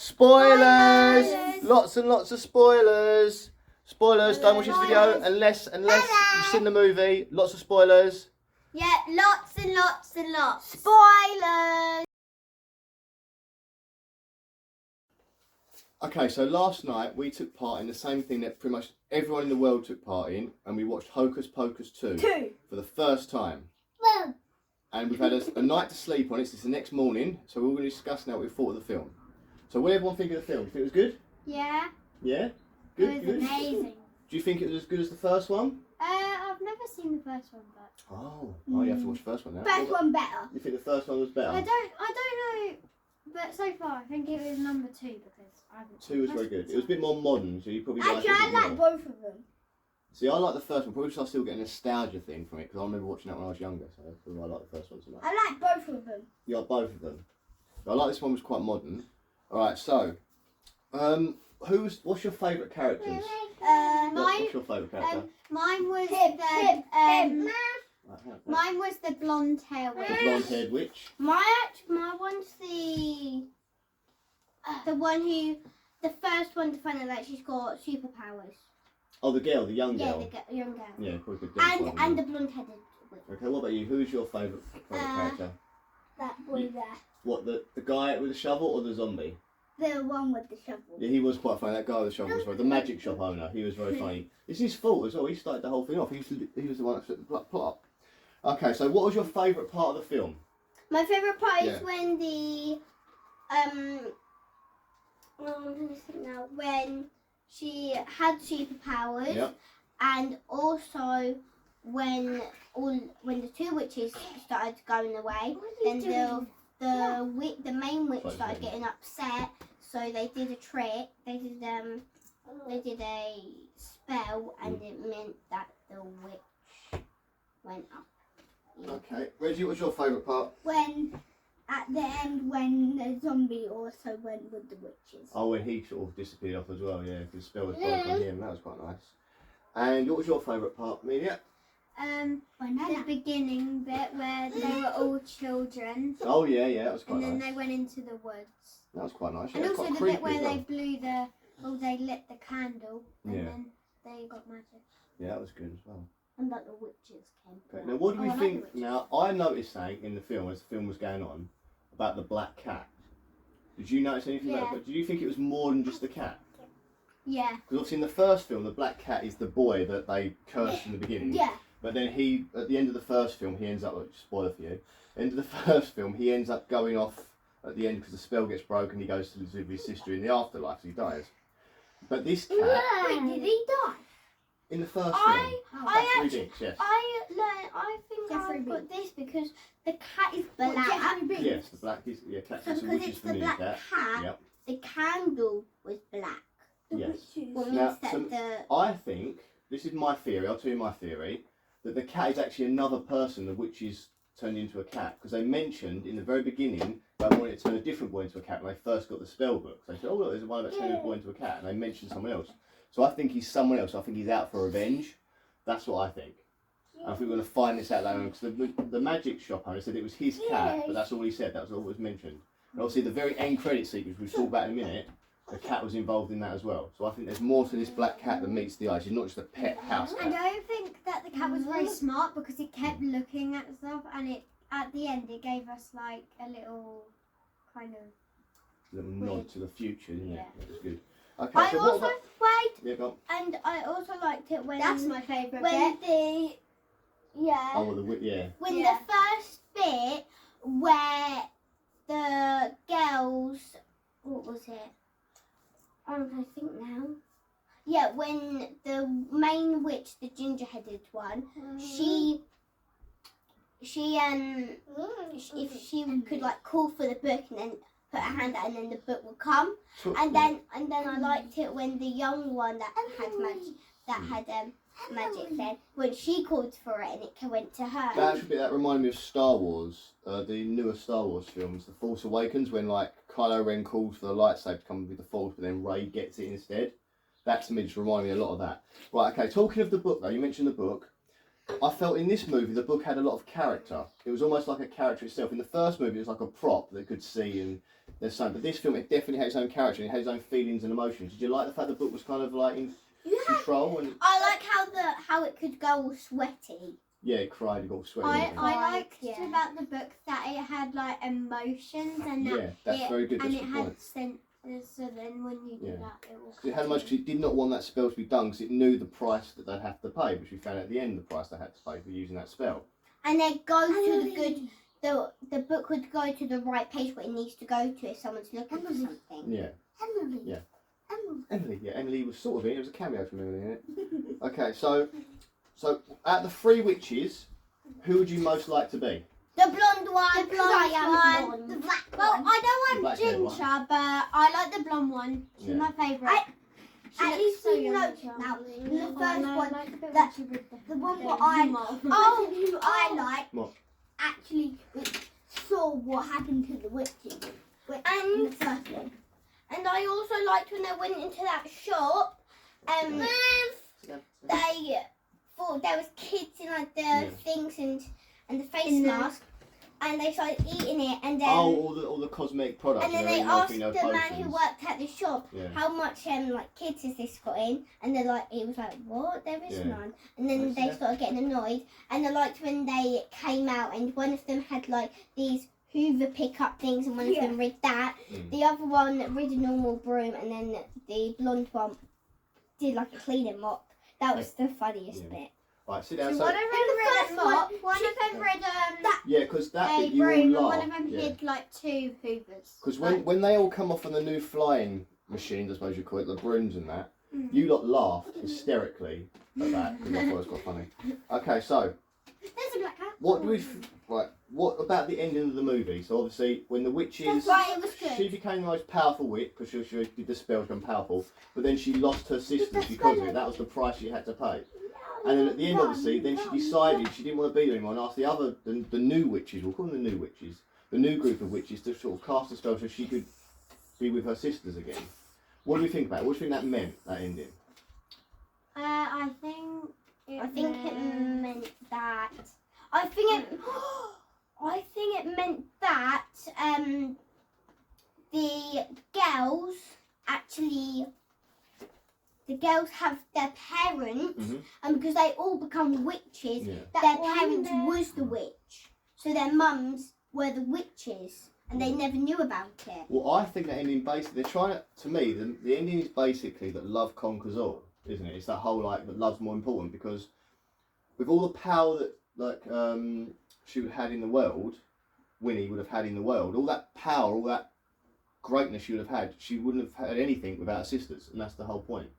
Spoilers! Lots and lots of spoilers. Spoilers, don't watch this video unless you've seen the movie. Lots of spoilers. Yeah, lots and lots and lots. Spoilers! Okay, so last night we took part in the same thing that pretty much everyone in the world took part in, and we watched Hocus Pocus 2 for the first time. And we've had a night to sleep on it. It's the next morning, so we're going to discuss now what we thought of the film. So what did everyone think of the film? Do you think it was good? Yeah. Yeah? Good, It was good. amazing. Do you think it was as good as the first one? I've never seen the first one, but... Oh, you have to watch the first one now. First one better. You think the first one was better? I don't know, but so far I think it was number 2 because I haven't... 2 was very good. It was a bit more modern, so you probably like it a Actually, bit I like more. both of them. See, I like the first one, probably because I still get a nostalgia thing from it, because I remember watching that when I was younger, so that's why I like the first one so much. I like both of them. You like both of them? I like this one, was quite modern. Alright, so, what's your favourite characters? What's your favourite character? Mine was mine was the blonde hair witch. The blonde-haired witch? My one's the one who, the first one to find out that she's got superpowers. Oh, the girl, the young girl. Yeah, the young girl. Yeah, probably good. And the blonde-headed witch. Okay, what about you? Who's your favourite character? That boy there. What, the guy with the shovel or the zombie? The one with the shovel. Yeah, he was quite funny. That guy with the shovel was funny. The magic shop owner, he was very funny. It's his fault as well. He started the whole thing off. He was the one that set the plot up. Okay, so what was your favourite part of the film? My favourite part is when the I'm trying to think now. When she had superpowers, Yep. and also when the 2 witches started going away, then the main witch started getting upset. So they did a trick. They did a spell, and it meant that the witch went up. Okay, Reggie, what's your favourite part? When at the end, when the zombie also went with the witches. Oh, when he sort of disappeared off as well, yeah, because the spell was broken on him. That was quite nice. And what was your favourite part, Amelia? The beginning bit where they were all children. Oh yeah, that was quite nice. And then they went into the woods. That was quite nice. Yeah, And it was also quite the bit creepy where as well. they lit the candle, and Yeah. then they got magic. Yeah, that was good as well. And like the witches came. Okay, now what do we I like think? the witches. Now, I noticed something in the film as the film was going on about the black cat. Did you notice anything about it? But did you think it was more than just the cat? Yeah. Because obviously in the first film, the black cat is the boy that they cursed in the beginning. Yeah. But then he, at the end of the first film, he ends up, spoiler for you, end of the first film, he ends up going off at the end because the spell gets broken, he goes to live with his sister in the afterlife, so he dies. But this cat, Wait, did he die? in the first film, I yes. I think I've got this because the cat is black. Yes, the black is, cat So is a because witch's it's the familiar black cat. cat, Yep. the candle was black. Yes. What Now, means that so I think, this is my theory, I'll tell you my theory, that the cat is actually another person, the witch is turned into a cat. Because they mentioned in the very beginning they wanted to turn a different boy into a cat when they first got the spell book. They said, oh look, there's one about turning a boy into a cat, and they mentioned someone else. So I think he's someone else. I think he's out for revenge. That's what I think. And I think we're going to find this out later on, because the magic shop owner said it was his cat, but that's all he said, that was all that was mentioned. And obviously the very end credit sequence we'll talk about in a minute, the cat was involved in that as well. So I think there's more to this black cat than meets the eye. She's not just a pet house I cat. don't think that the cat was very smart because it kept looking at stuff, and at the end it gave us like a little kind of. Little nod to the future, didn't it? Yeah. It was good. Okay, I so also what about... wait, Yeah, go on. and I also liked it when That's my favourite when bit. Oh, well, when Yeah. the first bit where the girls, what was it? I'm trying to think now. Yeah, when the main witch, the ginger-headed one, she if she could like call for the book and then put her hand out and then the book would come. And then I liked it when the young one that had magic then, when she called for it and it went to her. That reminded me of Star Wars, the newer Star Wars films, The Force Awakens, when like Kylo Ren calls for the lightsaber to come with the Force, but then Rey gets it instead. That to me just reminded me a lot of that. Right, okay, talking of the book though, you mentioned the book. I felt in this movie the book had a lot of character. It was almost like a character itself. In the first movie it was like a prop that could see, and there's some, but this film, it definitely had its own character and it had its own feelings and emotions. Did you like the fact the book was kind of like in control? And I like how it could go all sweaty. yeah, it cried, it got all sweaty. I liked about the book that it had like emotions and that that's very good. And That's it the had point. sense. So then when you do that, it will. So it had emotions because it did not want that spell to be done because it knew the price that they'd have to pay, which we found at the end the price they had to pay for using that spell. And then go to the good. The book would go to the right page where it needs to go to if someone's looking for something. Yeah. Emily. Yeah. Emily. Yeah, Emily was sort of in it. It was a cameo from Emily in it. Okay, so at the 3 witches, who would you most like to be? The blonde one. The blonde one. The black Well, one. I know I'm Black-haired one. ginger, but I like the blonde one. She's Yeah. my favourite. At least so we young know as well. now. In the first one, that the one what I who I like What? actually saw what happened to the witches. And the first one. And I also liked when they went into that shop. They thought there was kids in like the things and the face mask, and they started eating it, and then all the cosmetic products. and then they asked the man who worked at the shop how much like kids has this got in, and they're like, he was like, what? There is none. And then they started getting annoyed, and I liked when they came out, and one of them had like these Hoover pickup things, and one of them read that. The other one read a normal broom, and then the blonde one did like a cleaning mop. That was the funniest bit. Right, sit down. So So, one of them read a mop, one of them read yeah, because that a bit you all broom, and laughed. one of them hid like 2 hoovers. Because when they all come off on the new flying machines, I suppose you call it, the brooms and that, you lot laughed hysterically at that because I thought it was quite funny. Okay, so There's a black cat. what do we what about the ending of the movie? So obviously when the witches, Right, it was good. she became the most powerful witch because she did the spell to become powerful, but then she lost her sisters because of it. That was the price she had to pay. And then at the end, obviously, then she decided she didn't want to be there anymore and asked the new witches, we'll call them the new witches, the new group of witches to sort of cast a spell so she could be with her sisters again. What do you think about it? What do you think that meant, that ending? I think it meant that. I think it meant that the girls actually. The girls have their parents, and because they all become witches, their parents was the witch. So their mums were the witches, and they never knew about it. Well, I think that ending basically, they're trying to me, the ending is basically that love conquers all, isn't it? It's that whole like that love's more important because with all the power that she would had in the world, Winnie would have had in the world, all that power, all that greatness she would have had, she wouldn't have had anything without her sisters, and that's the whole point.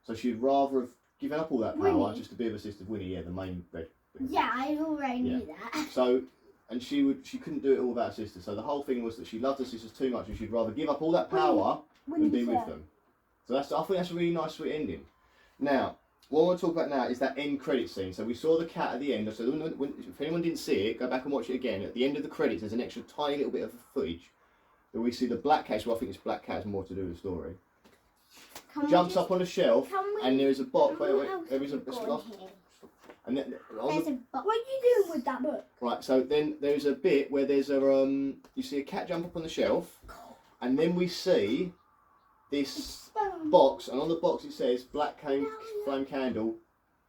So she'd rather have given up all that power just to be with her sister Winnie, the main red. Yeah, I already knew that. So, and she couldn't do it all without her sister. So the whole thing was that she loved her sisters too much, and she'd rather give up all that power than be with them. So I think that's a really nice, sweet ending. Now, what I want to talk about now is that end credit scene. So we saw the cat at the end. So if anyone didn't see it, go back and watch it again. At the end of the credits, there's an extra tiny little bit of footage that we see the black cat. Well, I think this black cat has more to do with the story. Jumps up on a shelf, and there is a box. Wait, there is a stuff. And then What are you doing with that book? Right, so then there's a bit where there's a you see a cat jump up on the shelf, and then we see this box, and on the box it says black flame candle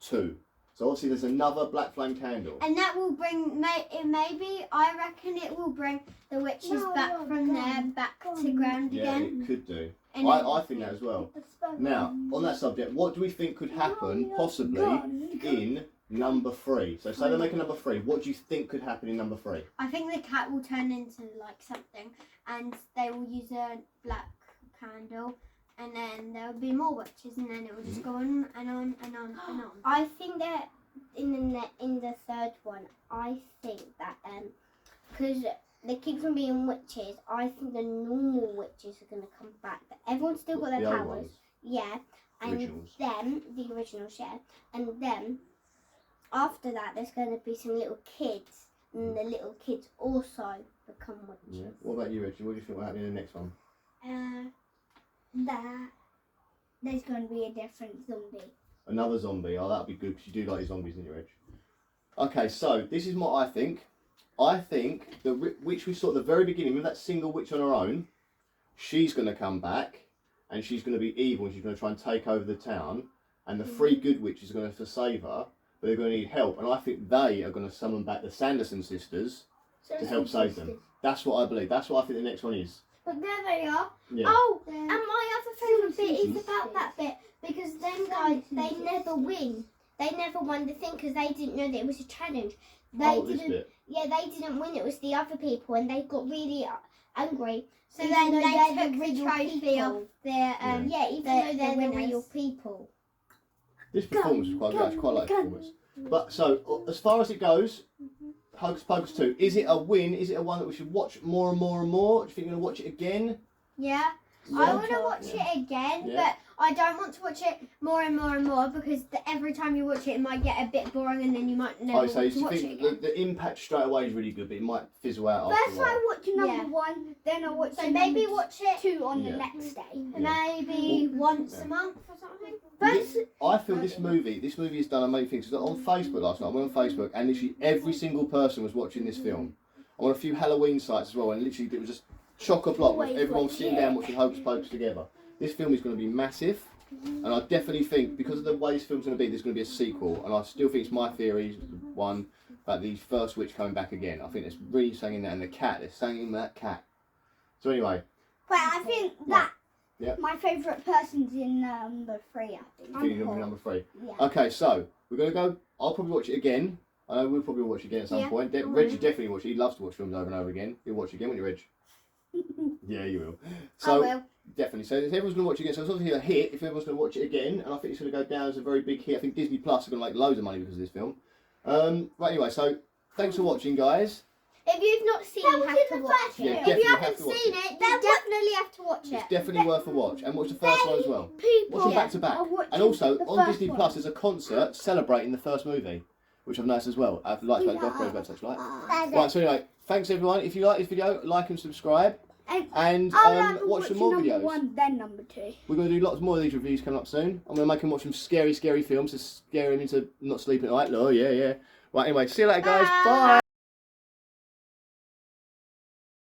2. So obviously there's another black flame candle. And that will bring, maybe, I reckon it will bring the witches back from there, back to ground Yeah, again. it could do. And I think that as well. Now, on that subject, what do we think could happen, possibly, in number 3? So say they make a number 3, what do you think could happen in number 3? I think the cat will turn into like something, and they will use a black candle, and then there will be more witches, and then it will just go on and on and on and on. I think that in the third one, I think that because they keep on being witches, I think the normal witches are going to come back, but everyone's still got their The old powers. ones. Yeah, and Originals. then the originals, yeah, and then after that, there's going to be some little kids, and the little kids also become witches. Yeah. What about you, Richard? What do you think will happen in the next one? That there's going to be a different zombie. Another zombie. Oh, that'd be good because you do like your zombies, don't you, Reg? Okay, so this is what I think. I think the witch we saw at the very beginning, with that single witch on her own, she's going to come back and she's going to be evil and she's going to try and take over the town. And the 3 good witches are going to have to save her, but they're going to need help. And I think they are going to summon back the Sanderson sisters to help save them. That's what I believe. That's what I think the next one is. But there they are. Yeah. Oh, and my other favourite bit is about that bit because them guys, they never win. They never won the thing because they didn't know that it was a challenge. They this didn't. bit. Yeah, they didn't win. It was the other people, and they got really angry. So then they took the trophy off their even though they're the real people. This performance was quite good. I actually quite like the performance. But so, as far as it goes, Hocus Pocus 2, is it a win? Is it a one that we should watch more and more and more? Do you think you're going to watch it again? Yeah. Yeah. I want to watch it again, Yeah. but I don't want to watch it more and more and more because every time you watch it, it might get a bit boring and then you might never So want to you watch it think again. the impact straight away is really good, but it might fizzle out after a First, while. I watch number Yeah. 1, then I watch. So maybe watch it 2 on Yeah. the next day. maybe once Yeah. a month or something. I feel this movie has done amazing things. 'Cause on Facebook last night, I went on Facebook and literally every single person was watching this film. I'm on a few Halloween sites as well, and literally it was just chock-a-block with everyone sitting down watching Hocus Pocus together. This film is going to be massive, and I definitely think because of the way this film's going to be, there's going to be a sequel, and I still think it's my theory, one, about the first witch coming back again. I think there's really something in that, and the cat, there's something in that cat. So anyway. But I think that Yeah. my favourite person's in number 3, I think. Number 3. Yeah. Okay, so we're going to go. I'll probably watch it again. I know we'll probably watch it again at some Yeah, point. I will. Reggie definitely watch it. He loves to watch films over and over again. He'll watch it again, won't you, Reg? Yeah, you will. So, I will. definitely. So if everyone's going to watch it again, so it's obviously a hit if everyone's going to watch it again, and I think it's going to go down as a very big hit. I think Disney Plus are going to make loads of money because of this film. Right, anyway, so thanks for watching, guys. If you've not seen it, you have to watch Yeah, it. If definitely you have haven't to watch seen it. it, you definitely have to watch It's it. definitely worth a watch, and watch the first one as well. People Watch them back to back. are watching And also, the on first Disney one. Plus, there's a concert celebrating the first movie, which I've noticed as well. I've liked about the opera websites, right? Right, so anyway, thanks everyone. If you like this video, like and subscribe, and watch some more videos. Number 1, then number 2. We're going to do lots more of these reviews coming up soon. I'm going to make them watch some scary films to scare them into not sleeping at night. Oh, yeah. Right, anyway, see you later, guys. Bye.